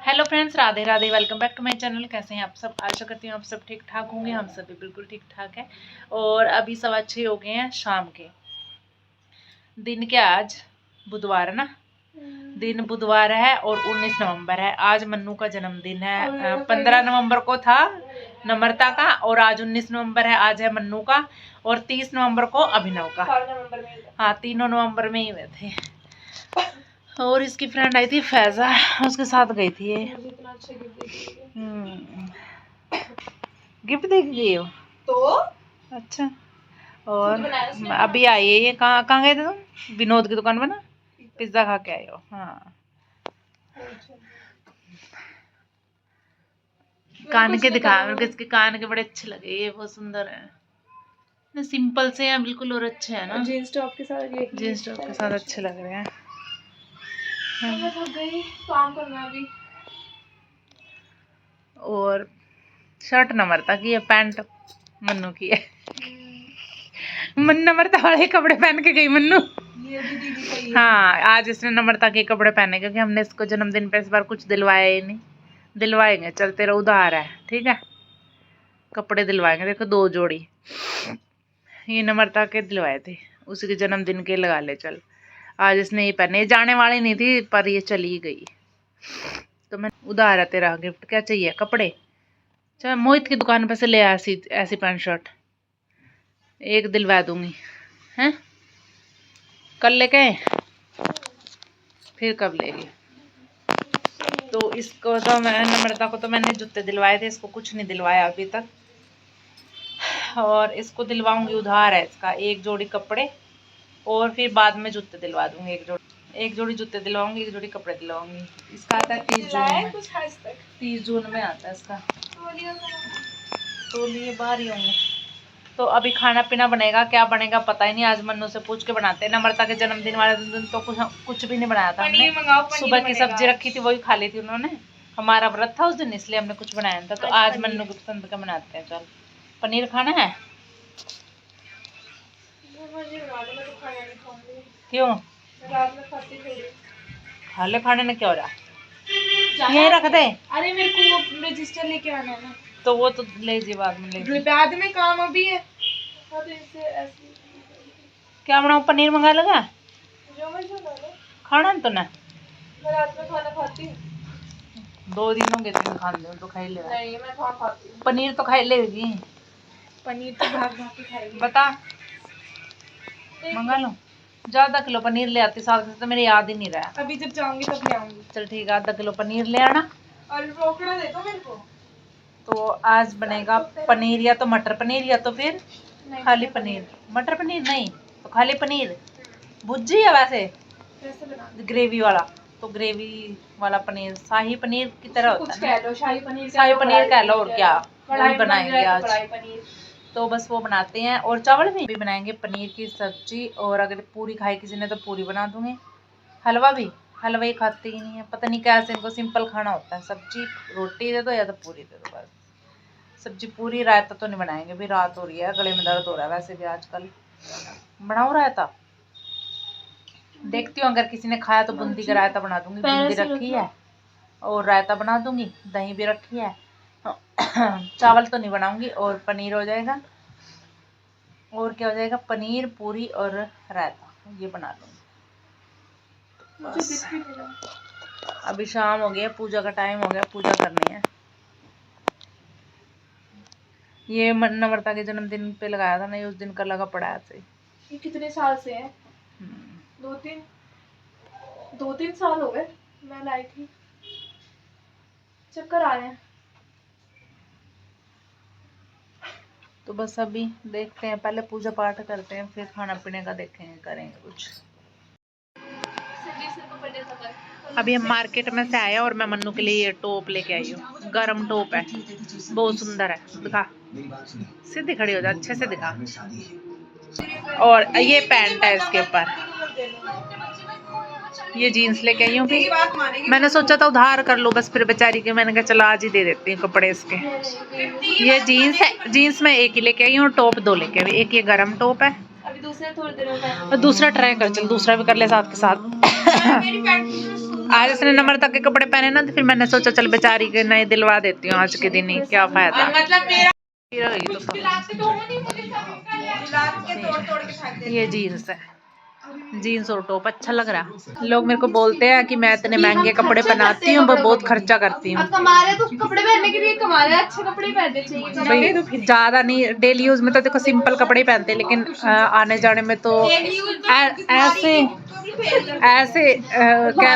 Hello friends, Radhe Radhe. Welcome back to my channel. कैसे हैं आप सब? आशा करती हूँ आप सब ठीक ठाक होंगे। हम सब भी बिल्कुल ठीक ठाक है। और अभी 6:15 हो गए हैं शाम के। दिन के आज बुधवार है ना, दिन बुधवार है और 19 नवंबर है। आज मन्नू का जन्मदिन है। 15 नवंबर को था नम्रता का और आज 19 नवंबर है। आज है मन्नू का और 30 नवंबर को अभिनव का। हाँ, तीनों नवंबर में ही हुए थे। और इसकी फ्रेंड आई थी फैजा, उसके साथ गई थी ये। गिफ्ट दे के गई हो तो अच्छा। और अभी आई है ये। कहाँ गए थे तुम? विनोद की दुकान में ना, पिज्जा खा के आए हो? हाँ। कान के दिखा, मेरे को इसके कान के बड़े अच्छे लगे, ये बहुत सुंदर है। सिंपल से हैं बिल्कुल और अच्छे हैं ना। जींस टॉप के साथ अच्छे लग रहे हैं। मैं थक गई, काम करना अभी। और शर्ट नम्रता की है, पैंट मन्नू की है। नम्रता वाले कपड़े पहन के गई मन्नू। ये भी दीदी का ही है। हाँ, आज इसने नम्रता के कपड़े पहने क्योंकि हमने इसको जन्मदिन पे इस बार कुछ दिलवाया ही नहीं। दिलवाएंगे, चलते रहो, उधार है, ठीक है। कपड़े दिलवाएंगे। देखो 2 जोड़ी ये नम्रता के दिलवाए थे, उसी के जन्मदिन के लगा ले चल। आज इसने ये पहने, जाने वाली नहीं थी पर ये चली गई। तो मैं उधार है तेरा गिफ्ट। क्या चाहिए? कपड़े? चल मोहित की दुकान पे से ले आ ऐसी पैंट शर्ट, एक दिलवा दूंगी। हैं, कल लेके आए, फिर कब लेगी? तो इसको तो मैं नम्रता को तो मैंने जूते दिलवाए थे, इसको कुछ नहीं दिलवाया अभी तक। और इसको दिलवाऊंगी, उधार है इसका। 1 जोड़ी कपड़े और फिर बाद में जूते दिलवा दूंगी। 1 जोड़ी जूते दिलवाऊंगी, 1 जोड़ी कपड़े दिलवाऊंगी। इसका आता है 30 जून में। 30 जून में आता है इसका। तो लिए बाहर ही होंगे। तो अभी खाना पीना बनेगा, क्या बनेगा पता ही नहीं। आज मन्नू से पूछ के बनाते हैं। नम्रता के जन्मदिन वाले दिन तो कुछ भी नहीं बनाया था हमने। सुबह की सब्जी रखी थी, वही खा ली थी उन्होंने। हमारा व्रत था उस दिन, इसलिए हमने कुछ बनाया था। तो आज मन्नू की पसंद का बनाते हैं। चल, पनीर खाना है? क्यों? खाले खाने में क्या हो रहा? यही रख दे। अरे मेरे को रजिस्टर लेके आना है ना। तो वो तो ले जी, बाद में ले जी। बाद में काम अभी है। तो इसे ऐसे क्या बनाऊं? पनीर मंगा लगा जो मैं खाना तो ना। मैं रात में खाना खाती हूँ। 2 दिन होंगे तुम खा ले तो खा ले। नहीं, मैं खाती हूँ पनीर तो खा लेगी। पनीर तो भाग भाग के खाएगी। बता, मंगा लो। ज़्यादा किलो पनीर ले आती साथ से, तो मेरे याद ही नहीं रहा। अभी जब जाऊंगी तब ले आऊंगी। चल ठीक है, आधा किलो पनीर ले आना। और रोकड़ा दे दो मेरे को। तो आज बनेगा पनीर, या तो मटर पनीर या तो फिर खाली पनीर। मटर पनीर नहीं तो खाली पनीर। भुर्जी है वैसे ग्रेवी वाला, तो ग्रेवी वाला पनीर शाही पनीर की तरह होता है। शाही पनीर कह लो और क्या, वही बनाएंगे आज। तो बस वो बनाते हैं। और चावल भी बनाएंगे, पनीर की सब्जी। और अगर पूरी खाई किसी ने तो पूरी बना दूंगी। हलवा भी, हलवा ही खाते ही नहीं है, पता नहीं कैसे इनको सिंपल खाना होता है। सब्जी रोटी दे दो या तो पूरी दे दो, बस। सब्जी पूरी। रायता तो नहीं बनाएंगे, भी रात हो रही है, गले में दर्द हो रहा है वैसे भी आजकल। बनाऊँ रायता? देखती हूँ, अगर किसी ने खाया तो बूंदी का रायता बना दूंगी। बूंदी रखी है और रायता बना दूंगी, दही भी रखी है। चावल तो नहीं बनाऊंगी। और पनीर हो जाएगा। और क्या हो जाएगा? पनीर, पूरी और रायता, ये बना लूँगी। अभी शाम हो गया, पूजा का टाइम हो गया, पूजा करनी है। ये नम्रता के जन्मदिन पे लगाया था ना, ये उस दिन का लगा पड़ा है ऐसे। ये कितने साल से है? 2-3 साल हो गए मैं लाई थी। चक्कर आ रहे हैं। तो बस अभी देखते हैं, पहले पूजा पाठ करते हैं, फिर खाना पीने का देखेंगे, करेंगे कुछ। अभी हम मार्केट में से आए और मैं मन्नू के लिए ये टॉप लेके आई हूँ। गरम टॉप है, बहुत सुंदर है। दिखा, सीधी खड़ी हो जा, अच्छे से दिखा। और ये पैंट है इसके ऊपर। ये जीन्स लेके आई हूँ। फिर मैंने सोचा था उधार कर लो बस, फिर बेचारी के मैंने कहा चलो आज ही दे देती हूँ कपड़े इसके। ये जीन्स है, जीन्स में 1 ही लेके आई हूँ, टॉप 2 लेके आई। एक ये गरम टॉप है, अभी दूसरा थोड़ी देर में दूसरा ट्राई कर, चल दूसरा भी कर ले साथ के साथ। आज इसने नम्रता के कपड़े पहने ना, तो फिर मैंने सोचा चल बेचारी के नए दिलवा देती हूँ आज के दिन ही, क्या फायदा। ये जीन्स है, जीन्स और टॉप अच्छा लग रहा। लोग मेरे को बोलते हैं कि मैं इतने महंगे कपड़े बनाती हूँ, बहुत खर्चा करती हूँ। कमारे तो कपड़े पहनने के लिए कमारे, अच्छे कपड़े पहनने चाहिए भाई, ज्यादा नहीं। डेली यूज में तो देखो सिंपल कपड़े ही पहनते, लेकिन आने जाने में तो ऐसे क्या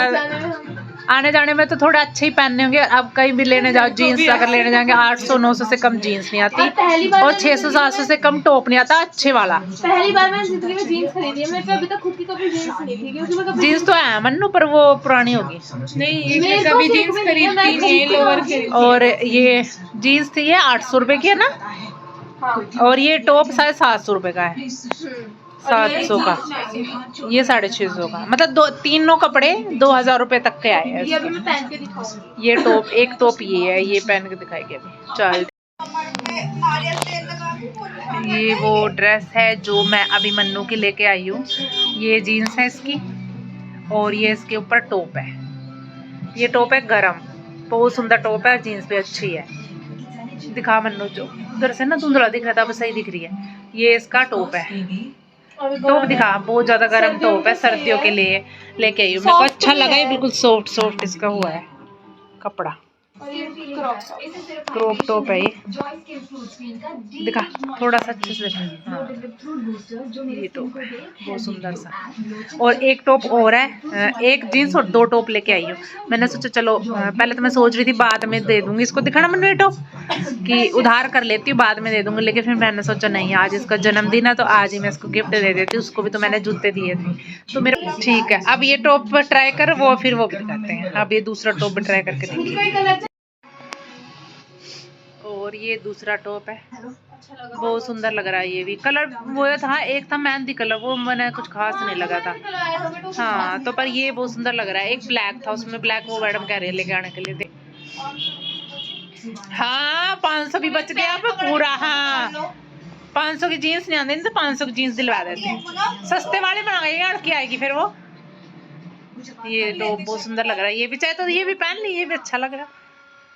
आने जाने में तो थोड़े अच्छे ही पहनने होंगे। अब कहीं भी लेने जाओ जीन्स, अगर लेने जाएंगे 800-900 से कम जीन्स नहीं आती, और 600-700 से कम टॉप नहीं आता अच्छे वाला। पहली बार मैंने जिंदगी में जीन्स खरीदी है, मेरे पे अभी तक खुद की कभी जीन्स नहीं थी, क्योंकि मैं कभी जीन्स तो है मन्नू, पर वो पुरानी होगी। नहीं, मैं कभी जीन्स खरीदती नहीं, लोअर खरीदती। और ये जीन्स थी, ये 800 रुपए की है ना, और ये टॉप शायद 700 रुपए का है, 700 का, ये 650 का। मतलब तीनों कपड़े 2000 रुपए तक के आए हैं। ये अभी मैं पहन के दिखाऊंगी। ये टॉप, एक टॉप ये है, ये पहन के दिखाएगी अभी। चल, ये वो ड्रेस है जो मैं अभी मन्नू की लेके आई हूँ। ये जीन्स है इसकी, और ये इसके ऊपर टॉप है। ये टॉप है गरम, बहुत सुंदर टॉप है, जीन्स भी अच्छी है। दिखा मन्नू, जो उधर से ना धुंधला दिख रहा था, अब सही दिख रही है। ये इसका टॉप है, टॉप दिखा, बहुत ज्यादा गर्म टॉप है, सर्दियों के लिए लेके आई हूँ। मेरे को अच्छा लगा, ये बिल्कुल सॉफ्ट इसका हुआ है कपड़ा। क्रॉप टॉप है ये, दिखा थोड़ा सा अच्छे से। हाँ, ये टॉप है बहुत सुंदर सा। और एक टॉप और है, एक जीन्स और 2 टॉप लेके आई हूँ। मैंने सोचा चलो, पहले तो मैं सोच रही थी बाद में दे दूंगी इसको, दिखाना मैंने ये टॉप कि उधार कर लेती हूँ, बाद में दे दूंगी, लेकिन फिर मैंने सोचा नहीं, आज इसका जन्मदिन है तो आज ही मैं इसको गिफ्ट दे देती हूँ। उसको भी तो मैंने जूते दिए थे, तो मेरे ठीक है। अब ये टॉप ट्राई कर, वो फिर वो भी दिखाते हैं। अब ये दूसरा टॉप ट्राई करके देखिए। और ये दूसरा टॉप है, बहुत सुंदर लग रहा है। ये भी कलर वो था, एक था मेहंदी कलर, वो मैंने कुछ खास नहीं लगा था। हाँ, तो पर ये बहुत सुंदर लग रहा है। एक ब्लैक था, उसमें ब्लैक वो मैडम कह रही है लेके आने के लिए। हाँ, 500 भी बच गया अब पूरा। हाँ, 500 की जीन्स नहीं आती, तो 500 की जीन्स दिलवा देते, सस्ते वाले बना गए, अड़की आएगी फिर वो। ये टॉप बहुत सुंदर लग रहा है, ये भी चाहे तो ये भी पहन ली, ये भी अच्छा लग रहा है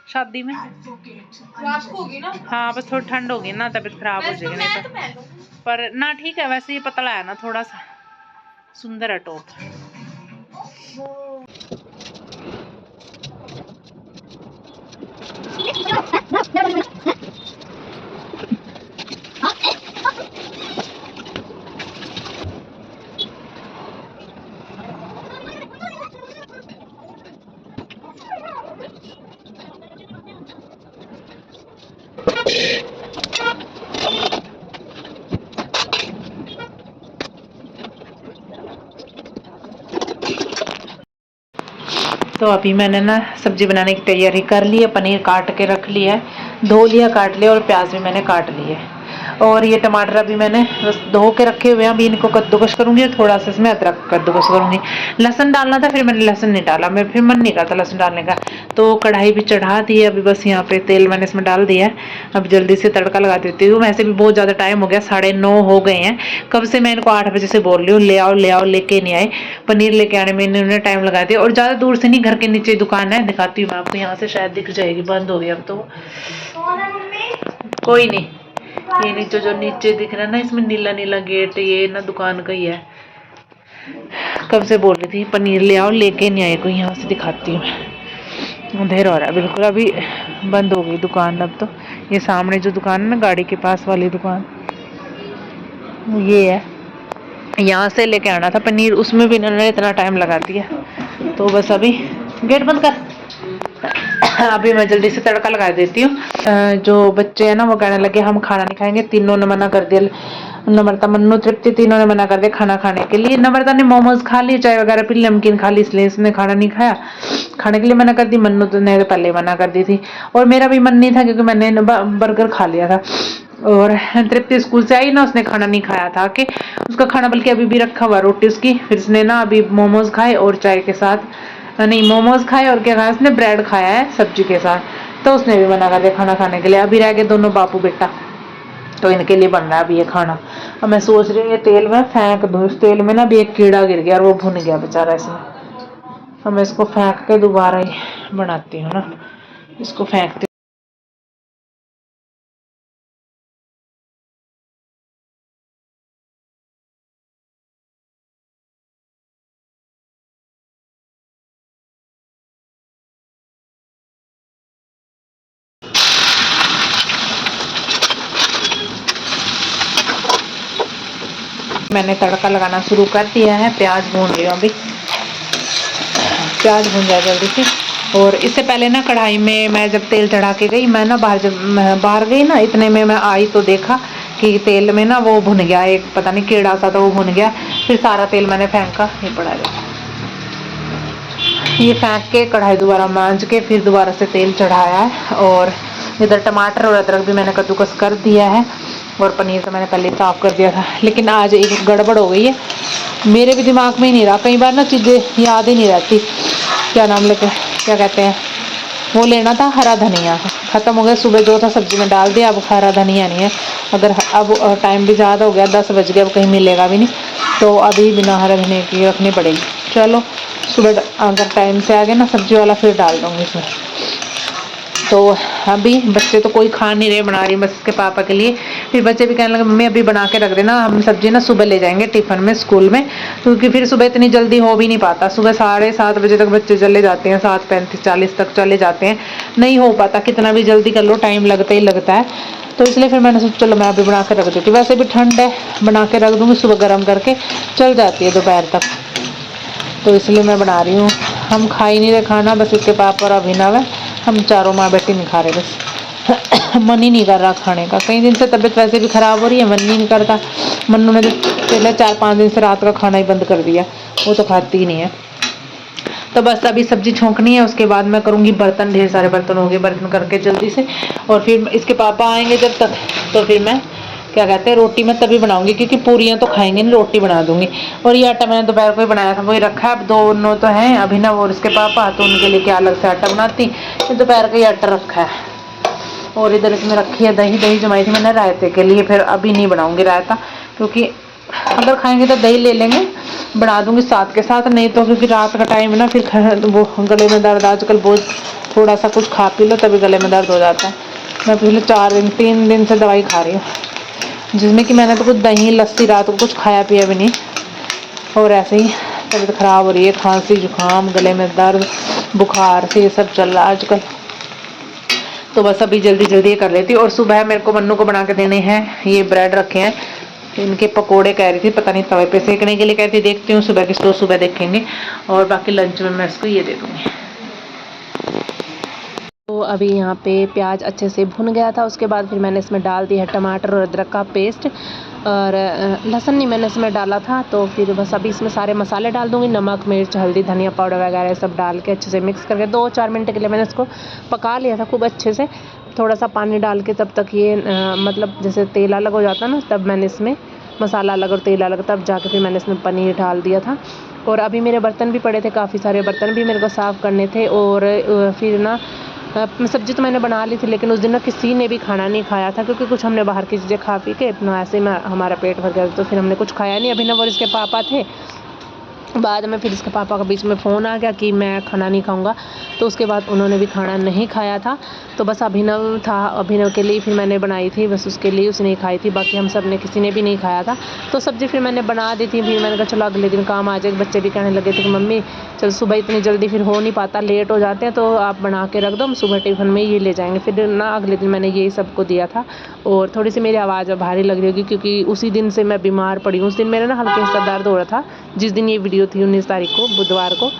शादी में। रात को होगी ना। हाँ, बस थोड़ी ठंड होगी ना, तबीयत खराब हो जाएगी नहीं तो। पर ना ठीक है, वैसे ये पतला है ना, थोड़ा सा सुंदर है टॉप। तो अभी मैंने ना सब्जी बनाने की तैयारी कर ली है। पनीर काट के रख लिया है, धो लिया, काट लिया, और प्याज भी मैंने काट लिए। और ये टमाटर अभी मैंने बस धो के रखे हुए हैं। अभी इनको कद्दूकस करूंगी और थोड़ा सा इसमें अदरक कद्दूकस करूंगी। लहसुन डालना था, फिर मैंने लहसुन नहीं डाला, मैं फिर मन नहीं करता लहसुन डालने का। तो कढ़ाई भी चढ़ा दी है, अभी बस यहाँ पे तेल मैंने इसमें डाल दिया है। अब जल्दी से तड़का लगा देती हूँ। वैसे भी बहुत ज़्यादा टाइम हो गया, 9:30 हो गए हैं। कब से मैं इनको 8 बजे से बोल रही हूँ ले आओ, लेके नहीं आए। पनीर लेके आने में इन्होंने टाइम लगा दिया। और ज़्यादा दूर से नहीं, घर के नीचे दुकान है, दिखाती हूँ मैं आपको। यहाँ से शायद दिख जाएगी, बंद हो गई अब तो। कोई नहीं, ये नीचे जो नीचे दिख रहा है ना, इसमें नीला नीला गेट, ये ना दुकान का ही है। कब से बोल रही थी पनीर ले आओ, लेके नहीं आए कोई। यहाँ से दिखाती हूँ, अंधेरा हो रहा है बिल्कुल, अभी बंद हो गई दुकान। अब तो ये सामने जो दुकान है ना, गाड़ी के पास वाली दुकान, ये है। यहाँ से लेके आना था पनीर, उसमें भी इन्होंने इतना टाइम लगा दिया। तो बस अभी गेट बंद कर। अभी मैं जल्दी से तड़का लगा देती हूँ। जो बच्चे हैं ना, वो कहने लगे हम खाना नहीं खाएंगे। तीनों ने मना कर दिया, नम्रता, मन्नू, तृप्ति, तीनों ने मना कर दिया खाना खाने के लिए। नम्रता ने मोमोज खा लिए, चाय वगैरह पी, नमकीन खा ली, इसलिए इसने खाना नहीं खाया। खाने के लिए मना कर दी। मन्नू ने तो पहले मना कर दी थी, और मेरा भी मन नहीं था, क्योंकि मैंने बर्गर खा लिया था। और तृप्ति स्कूल से आई ना, उसने खाना नहीं खाया था, कि उसका खाना बल्कि अभी भी रखा हुआ, रोटी उसकी। फिर उसने ना अभी मोमोज खाए, और चाय के साथ नहीं, मोमोज खाए, और क्या खाया उसने, ब्रेड खाया है सब्जी के साथ। तो उसने भी मना कर दिया खाना खाने के लिए। अभी रह गए दोनों बापू बेटा, तो इनके लिए बन रहा है अभी ये खाना। अब मैं सोच रही हूँ ये तेल में फेंक दूँ, इस तेल में ना अभी एक कीड़ा गिर गया और वो भुन गया बेचारा इसमें। अब मैं इसको फेंक के दोबारा ही बनाती हूँ ना, इसको फेंकती। मैंने तड़का लगाना शुरू कर दिया है, प्याज भून रही हूँ अभी, प्याज भून जाए जल्दी से। और इससे पहले ना कढ़ाई में मैं जब तेल चढ़ा के गई, मैं ना बाहर, जब मैं बाहर गई ना इतने में मैं आई तो देखा कि तेल में ना वो भुन गया, एक पता नहीं कीड़ा सा तो वो भुन गया। फिर सारा तेल मैंने फेंका, ये पड़ा है, ये फेंक के कढ़ाई दोबारा मांज के फिर दोबारा से तेल चढ़ाया है। और इधर टमाटर और अदरक भी मैंने कद्दूकस कर दिया है, और पनीर तो मैंने पहले साफ कर दिया था। लेकिन आज एक गड़बड़ हो गई है, मेरे भी दिमाग में ही नहीं रहा, कई बार ना चीज़ें याद ही नहीं रहती। क्या नाम लेते, क्या कहते हैं, वो लेना था हरा धनिया, ख़त्म हो गया, सुबह जो था सब्जी में डाल दिया, अब हरा धनिया नहीं है। अगर अब टाइम भी ज़्यादा हो गया, 10 बज गए, अब कहीं मिलेगा भी नहीं, तो अभी बिना हरा धनिया की रखनी पड़ेगी। चलो सुबह अगर टाइम से आ गए ना सब्जी वाला, फिर डाल दूँगी इसमें। तो अभी बच्चे तो कोई खा नहीं रहे, बना रही बस इसके पापा के लिए। फिर बच्चे भी कहने लगे मम्मी अभी बना के रख देना, हम सब्जी ना सुबह ले जाएंगे टिफ़िन में स्कूल में, क्योंकि फिर सुबह इतनी जल्दी हो भी नहीं पाता। सुबह 7:30 बजे तक बच्चे चले जाते हैं, 7:35-40 तक चले जाते हैं, नहीं हो पाता, कितना भी जल्दी कर लो टाइम लगता ही लगता है। तो इसलिए फिर मैंने सोचा चलो मैं अभी बना के रख देती हूँ, वैसे भी ठंड है, बना के रख दूँगी, सुबह गर्म करके चल जाती है दोपहर तक, तो इसलिए मैं बना रही हूँ। हम खा ही नहीं रहे खाना, बस इसके पापा और अभिनव है, हम चारों माँ बेटी नहीं खा रहे बस। मन ही नहीं कर रहा खाने का, कई दिन से तबीयत वैसे भी ख़राब हो रही है, मन ही नहीं करता। मन्नू ने पिछले 4-5 दिन से रात का खाना ही बंद कर दिया, वो तो खाती ही नहीं है। तो बस अभी सब्जी छोंकनी है, उसके बाद मैं करूँगी बर्तन, ढेर सारे बर्तन हो गए, बर्तन करके जल्दी से, और फिर इसके पापा आएंगे जब तक, तो फिर मैं क्या कहते हैं रोटी मैं तभी बनाऊंगी, क्योंकि पूरियाँ तो खाएंगे नहीं, रोटी बना दूंगी। और ये आटा मैंने दोपहर को ही बनाया था, वही रखा है। अब दोनों तो हैं अभिनव और इसके पापा, तो उनके लिए क्या अलग से आटा बनाती, दोपहर का ही आटा रखा है। और इधर इसमें रखी है दही, दही जमाई थी मैंने रायते के लिए, फिर अभी नहीं बनाऊंगी रायता, क्योंकि अगर खाएंगे तो दही ले लेंगे, बना दूंगी साथ के साथ, नहीं तो क्योंकि रात का टाइम है ना, फिर वो गले में दर्द, आजकल बहुत थोड़ा सा कुछ खा पी लो तभी गले में दर्द हो जाता है। मैं पिछले 3 दिन से दवाई खा रही हूँ, जिसमें कि मैंने तो कुछ दही लस्सी रात को कुछ खाया पिया भी नहीं, और ऐसे ही तबीयत ख़राब हो रही है, खांसी जुकाम, गले में दर्द, बुखार से ये सब चल रहा है आजकल। तो बस अभी जल्दी जल्दी ये कर लेती हूँ। और सुबह मेरे को मन्नू को बना के देने हैं, ये ब्रेड रखे हैं, इनके पकोड़े कह रही थी, पता नहीं तवे पे सेकने के लिए कहती, देखती हूँ सुबह की, तो सुबह देखेंगे। और बाकी लंच में मैं इसको ये दे दूँगी। तो अभी यहाँ पे प्याज अच्छे से भुन गया था, उसके बाद फिर मैंने इसमें डाल दिया टमाटर और अदरक का पेस्ट, और लहसुन नहीं मैंने इसमें डाला था। तो फिर बस अभी इसमें सारे मसाले डाल दूँगी, नमक, मिर्च, हल्दी, धनिया पाउडर वगैरह सब डाल के अच्छे से मिक्स करके 2-4 मिनट के लिए मैंने इसको पका लिया था खूब अच्छे से। थोड़ा सा पानी डाल के तब तक ये मतलब जैसे तेल अलग हो जाता ना, तब मैंने इसमें मसाला अलग और तेल अलग, तब जाके फिर मैंने इसमें पनीर डाल दिया था। और अभी मेरे बर्तन भी पड़े थे, काफ़ी सारे बर्तन भी मेरे को साफ़ करने थे। और फिर ना सब्जी तो मैंने बना ली थी, लेकिन उस दिन ना किसी ने भी खाना नहीं खाया था, क्योंकि कुछ हमने बाहर की चीज़ें खा पी के इतना ऐसे में हमारा पेट भर गया, तो फिर हमने कुछ खाया नहीं। अभिनव और इसके पापा थे, बाद में फिर इसके पापा का बीच में फ़ोन आ गया कि मैं खाना नहीं खाऊंगा, तो उसके बाद उन्होंने भी खाना नहीं खाया था। तो बस अभिनव था, अभिनव के लिए फिर मैंने बनाई थी, बस उसके लिए उसने खाई थी, बाकी हम सब ने किसी ने भी नहीं खाया था। तो सब्ज़ी फिर मैंने बना दी थी, फिर मैंने कहा चलो अगले दिन काम आ जाएगा। बच्चे भी कहने लगे थे कि मम्मी चल सुबह इतनी जल्दी फिर हो नहीं पाता, लेट हो जाते हैं, तो आप बना के रख दो, हम सुबह टिफ़िन में ये ले जाएंगे। फिर ना अगले दिन मैंने यही सबको दिया था। और थोड़ी सी मेरी आवाज़ भारी लग रही होगी, क्योंकि उसी दिन से मैं बीमार पड़ी हूँ। उस दिन मेरा ना हल्के सा दर्द हो रहा था, जिस दिन ये वीडियो थी 19 तारीख को, बुधवार को।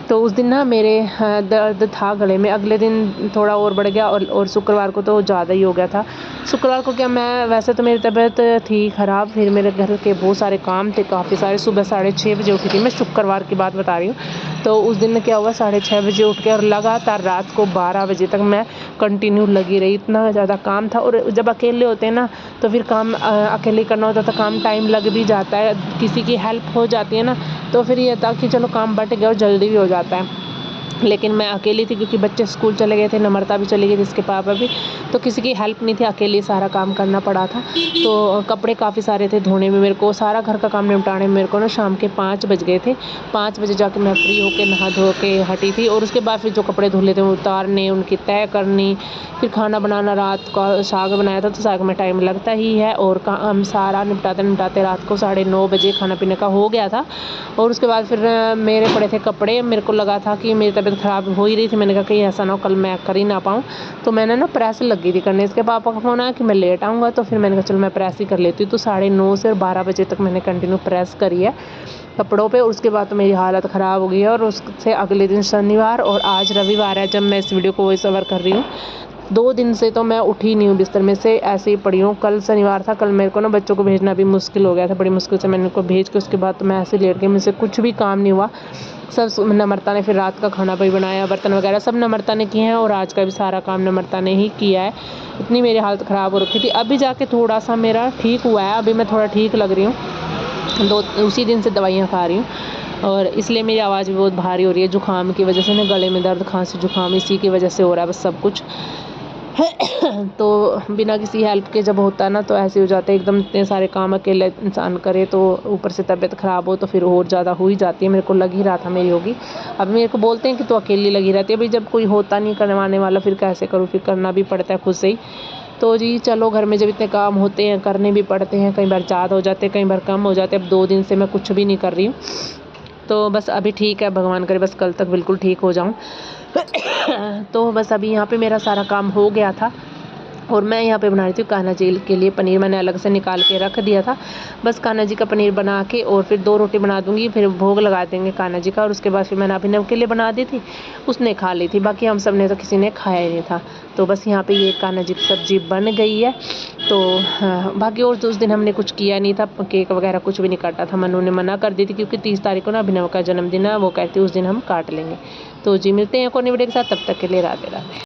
तो उस दिन ना मेरे दर्द था गले में, अगले दिन थोड़ा और बढ़ गया, और शुक्रवार को तो ज़्यादा ही हो गया था। शुक्रवार को क्या, मैं वैसे तो मेरी तबीयत थी ख़राब, फिर मेरे घर के बहुत सारे काम थे काफ़ी सारे। सुबह 6:30 बजे उठी थी मैं, शुक्रवार की बात बता रही हूँ। तो उस दिन क्या हुआ, 6:30 बजे उठ के और लगातार रात को 12 बजे तक मैं कंटिन्यू लगी रही, इतना ज़्यादा काम था। और जब अकेले होते हैं ना, तो फिर काम अकेले करना होता था, काम टाइम लग भी जाता है, किसी की हेल्प हो जाती है ना, तो फिर ये था कि चलो काम बट गया और जल्दी भी हो जाता है। लेकिन मैं अकेली थी क्योंकि बच्चे स्कूल चले गए थे, नम्रता भी चली गई थी, इसके पापा भी, तो किसी की हेल्प नहीं थी, अकेले सारा काम करना पड़ा था। तो कपड़े काफ़ी सारे थे धोने में, मेरे को सारा घर का काम निपटाने में मेरे को ना शाम के 5 बज गए थे। 5 बजे जाके मैं फ्री होके नहा धो के हटी थी, और उसके बाद फिर जो कपड़े धुले थे वो उतारने, उनकी तय करनी, फिर खाना बनाना, रात का साग बनाया था तो साग में टाइम लगता ही है, और काम सारा निपटाते रात को 9:30 बजे खाना पीने का हो गया था। और उसके बाद फिर मेरे पड़े थे कपड़े, मेरे को लगा था कि मेरी तबीयत ख़राब हो ही रही थी, मैंने कहा कहीं ऐसा ना हो कल मैं कर ही ना पाऊँ, तो मैंने ना प्रेस लगी थी करने। इसके पापा का फ़ोन आया कि मैं लेट आऊँगा, तो फिर मैंने कहा चलो मैं प्रेस ही कर लेती हूँ। तो 9:30 से 12 बजे तक मैंने कंटिन्यू प्रेस करी है कपड़ों पे। उसके बाद तो मेरी हालत ख़राब हो गई है, और उससे अगले दिन शनिवार और आज रविवार है जब मैं इस वीडियो को वॉइस ओवर कर रही हूँ। 2 दिन से तो मैं उठी नहीं हूँ बिस्तर में से, ऐसे ही पड़ी हूँ। कल शनिवार था, कल मेरे को ना बच्चों को भेजना भी मुश्किल हो गया था, बड़ी मुश्किल से मैंने उनको भेज के उसके बाद तो मैं ऐसे लेट गई, मुझसे कुछ भी काम नहीं हुआ। सब नम्रता ने फिर रात का खाना भी बनाया, बर्तन वगैरह सब नम्रता ने किए हैं, और आज का भी सारा काम नम्रता ने ही किया है। इतनी मेरी हालत ख़राब हो रखी थी, अभी जाके थोड़ा सा मेरा ठीक हुआ है, अभी मैं थोड़ा ठीक लग रही हूँ। उसी दिन से दवाइयाँ खा रही हूँ, और इसलिए मेरी आवाज़ भी बहुत भारी हो रही है जुकाम की वजह से ना, गले में दर्द, खांसी, जुकाम इसी की वजह से हो रहा है बस सब कुछ। तो बिना किसी हेल्प के जब होता है ना तो ऐसे हो जाता है एकदम, इतने सारे काम अकेले इंसान करे तो ऊपर से तबीयत ख़राब हो तो फिर और ज़्यादा हो ही जाती है। मेरे को लग ही रहा था मेरी होगी। अब मेरे को बोलते हैं कि तो अकेली लगी रहती है, भाई जब कोई होता नहीं करवाने वाला फिर कैसे करूँ, फिर करना भी पड़ता है खुद से ही। तो जी चलो, घर में जब इतने काम होते हैं करने भी पड़ते हैं, कई बार ज़्यादा हो जाते हैं, कई बार कम हो जाते हैं। अब 2 दिन से मैं कुछ भी नहीं कर रही हूँ, तो बस अभी ठीक है, भगवान करे बस कल तक बिल्कुल ठीक हो जाऊँ। तो बस अभी यहाँ पे मेरा सारा काम हो गया था, और मैं यहाँ पे बना रही थी कान्हा जी के लिए पनीर, मैंने अलग से निकाल के रख दिया था। बस कान्हा जी का पनीर बना के और फिर 2 रोटी बना दूँगी, फिर भोग लगा देंगे कान्हा जी का, और उसके बाद फिर मैंने अभिनव के लिए बना दी थी, उसने खा ली थी, बाकी हम सब ने तो किसी ने खाया ही नहीं था। तो बस यहाँ पे ये कान्हा जी की सब्ज़ी बन गई है। तो बाकी और तो उस दिन हमने कुछ किया नहीं था, केक वगैरह कुछ भी नहीं काटा था, मनु ने मना कर दी थी क्योंकि 30 तारीख को ना अभिनव का जन्मदिन है, वो कहती है उस दिन हम काट लेंगे। तो जी मिलते हैं एक और नई वीडियो के साथ, तब तक के लिए राधे राधे।